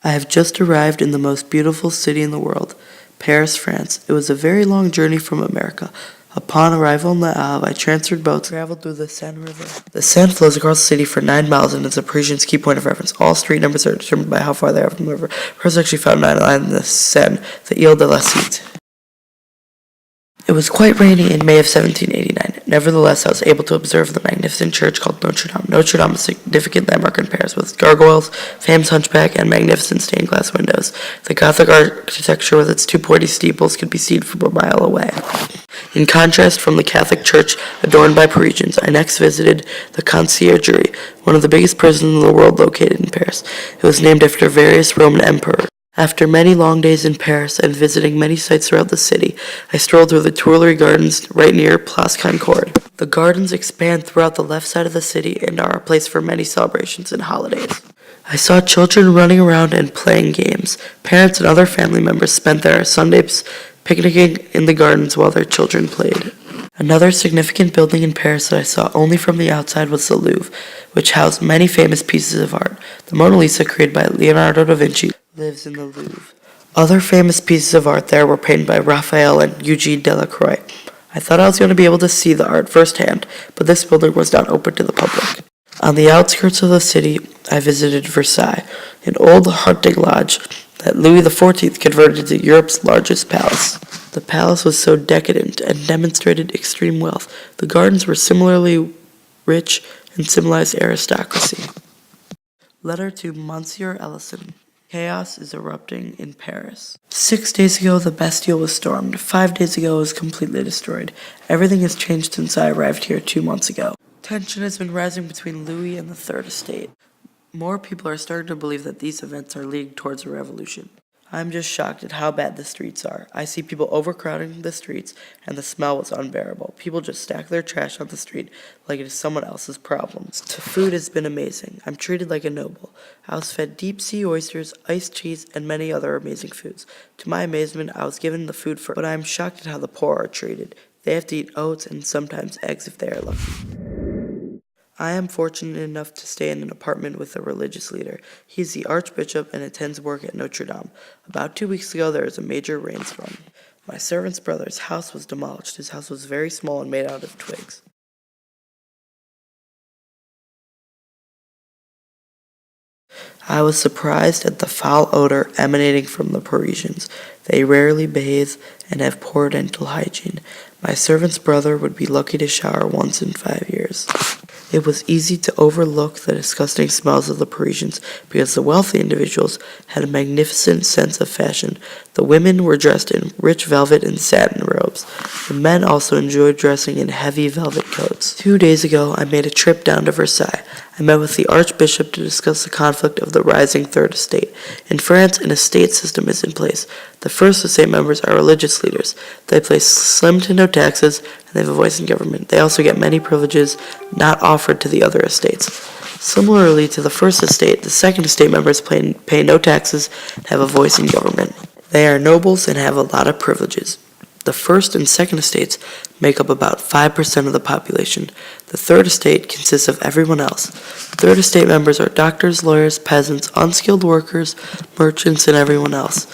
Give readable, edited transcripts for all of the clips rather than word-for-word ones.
I have just arrived in the most beautiful city in the world, Paris, France. It was a very long journey from America. Upon arrival in Le Havre, I transferred boats and traveled through the Seine River. The Seine flows across the city for 9 miles and is a Parisian's key point of reference. All street numbers are determined by how far they are from the river. Paris actually found 9 lines in the Seine, the Ile de la Cite. It was quite rainy in May of 1789. Nevertheless, I was able to observe the magnificent church called Notre Dame. Notre Dame is a significant landmark in Paris with gargoyles, famous hunchback, and magnificent stained glass windows. The Gothic architecture with its 2 pointy steeples could be seen from a mile away. In contrast from the Catholic church adorned by Parisians, I next visited the Conciergerie, one of the biggest prisons in the world located in Paris. It was named after various Roman emperors. After many long days in Paris and visiting many sites throughout the city, I strolled through the Tuileries Gardens right near Place Concorde. The gardens expand throughout the left side of the city and are a place for many celebrations and holidays. I saw children running around and playing games. Parents and other family members spent their Sundays picnicking in the gardens while their children played. Another significant building in Paris that I saw only from the outside was the Louvre, which housed many famous pieces of art. The Mona Lisa, created by Leonardo da Vinci, lives in the Louvre. Other famous pieces of art there were painted by Raphael and Eugene Delacroix. I thought I was going to be able to see the art firsthand, but this building was not open to the public. On the outskirts of the city, I visited Versailles, an old hunting lodge that Louis XIV converted into Europe's largest palace. The palace was so decadent and demonstrated extreme wealth. The gardens were similarly rich and symbolized aristocracy. Letter to Monsieur Ellison. Chaos is erupting in Paris. 6 days ago, the Bastille was stormed. 5 days ago, it was completely destroyed. Everything has changed since I arrived here 2 months ago. Tension has been rising between Louis and the Third Estate. More people are starting to believe that these events are leading towards a revolution. I'm just shocked at how bad the streets are. I see people overcrowding the streets, and the smell was unbearable. People just stack their trash on the street like it is someone else's problems. The food has been amazing. I'm treated like a noble. I was fed deep sea oysters, iced cheese, and many other amazing foods. To my amazement, I was given the food first, but I am shocked at how the poor are treated. They have to eat oats and sometimes eggs if they are lucky. I am fortunate enough to stay in an apartment with a religious leader. He is the Archbishop and attends work at Notre Dame. About 2 weeks ago, there was a major rainstorm. My servant's brother's house was demolished. His house was very small and made out of twigs. I was surprised at the foul odor emanating from the Parisians. They rarely bathe and have poor dental hygiene. My servant's brother would be lucky to shower once in 5 years. It was easy to overlook the disgusting smells of the Parisians because the wealthy individuals had a magnificent sense of fashion. The women were dressed in rich velvet and satin robes. The men also enjoyed dressing in heavy velvet coats. 2 days ago, I made a trip down to Versailles. I met with the Archbishop to discuss the conflict of the rising Third Estate. In France, an estate system is in place. The First Estate members are religious leaders. They pay slim to no taxes, and they have a voice in government. They also get many privileges not offered to the other estates. Similarly to the First Estate, the Second Estate members pay no taxes and have a voice in government. They are nobles and have a lot of privileges. The First and Second Estates make up about 5% of the population. The Third Estate consists of everyone else. Third Estate members are doctors, lawyers, peasants, unskilled workers, merchants, and everyone else.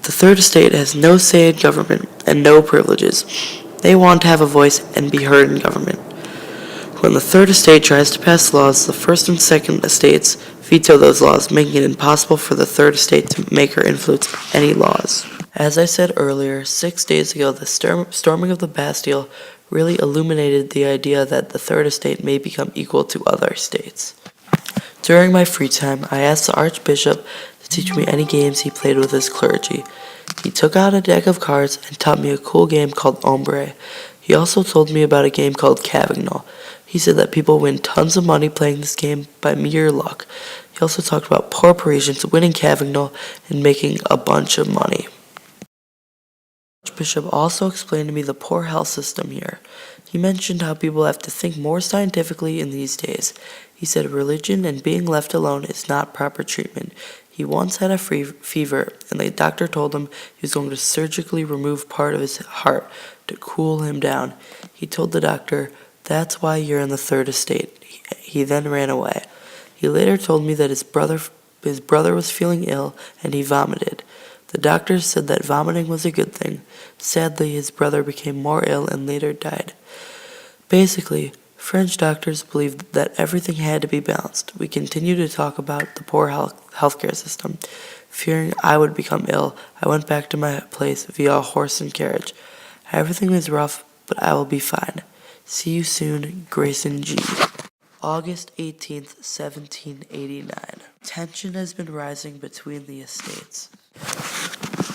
The Third Estate has no say in government and no privileges. They want to have a voice and be heard in government. When the Third Estate tries to pass laws, the First and Second Estates veto those laws, making it impossible for the Third Estate to make or influence any laws. As I said earlier, 6 days ago, the storming of the Bastille really illuminated the idea that the Third Estate may become equal to other states. During my free time, I asked the Archbishop to teach me any games he played with his clergy. He took out a deck of cards and taught me a cool game called Ombre. He also told me about a game called Cavagnol. He said that people win tons of money playing this game by mere luck. He also talked about poor Parisians winning Cavagnol and making a bunch of money. The Archbishop also explained to me the poor health system here. He mentioned how people have to think more scientifically in these days. He said religion and being left alone is not proper treatment. He once had a fever, and the doctor told him he was going to surgically remove part of his heart to cool him down. He told the doctor, "That's why you're in the Third Estate." He then ran away. He later told me that his brother his brother was feeling ill and he vomited. The doctors said that vomiting was a good thing. Sadly, his brother became more ill and later died. Basically, French doctors believed that everything had to be balanced. We continued to talk about the poor healthcare system. Fearing I would become ill, I went back to my place via a horse and carriage. Everything was rough, but I will be fine. See you soon, Grayson G. August 18th, 1789. Tension has been rising between the estates.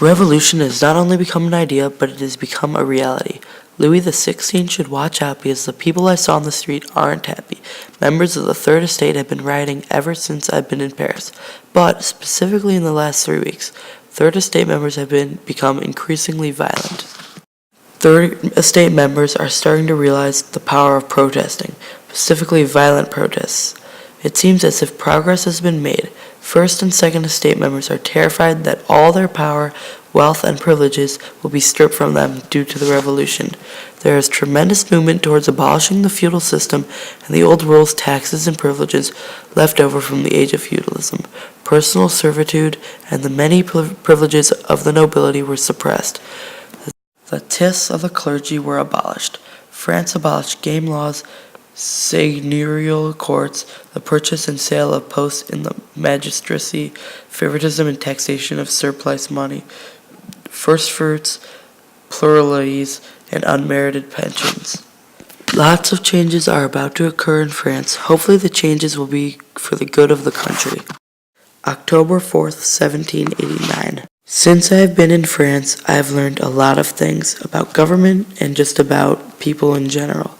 Revolution has not only become an idea, but it has become a reality. Louis XVI should watch out because the people I saw on the street aren't happy. Members of the Third Estate have been rioting ever since I've been in Paris, but specifically in the last 3 weeks, Third Estate members have become increasingly violent. Third Estate members are starting to realize the power of protesting, specifically violent protests. It seems as if progress has been made. First and Second Estate members are terrified that all their power, wealth, and privileges will be stripped from them due to the revolution. There is tremendous movement towards abolishing the feudal system and the old rules, taxes, and privileges left over from the age of feudalism. Personal servitude and the many privileges of the nobility were suppressed. The tithes of the clergy were abolished. France abolished game laws, seigneurial courts, the purchase and sale of posts in the magistracy, favoritism and taxation of surplus money, first fruits, pluralities, and unmerited pensions. Lots of changes are about to occur in France. Hopefully the changes will be for the good of the country. October 4th, 1789. Since I have been in France, I have learned a lot of things about government and just about people in general.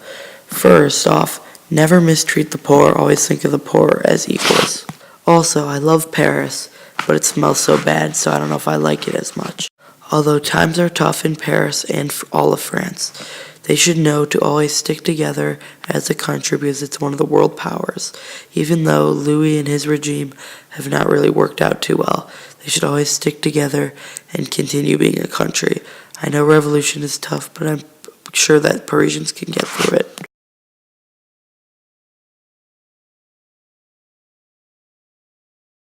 First off, never mistreat the poor, always think of the poor as equals. Also, I love Paris, but it smells so bad, so I don't know if I like it as much. Although times are tough in Paris and all of France, they should know to always stick together as a country because it's one of the world powers. Even though Louis and his regime have not really worked out too well, they should always stick together and continue being a country. I know revolution is tough, but I'm sure that Parisians can get through it.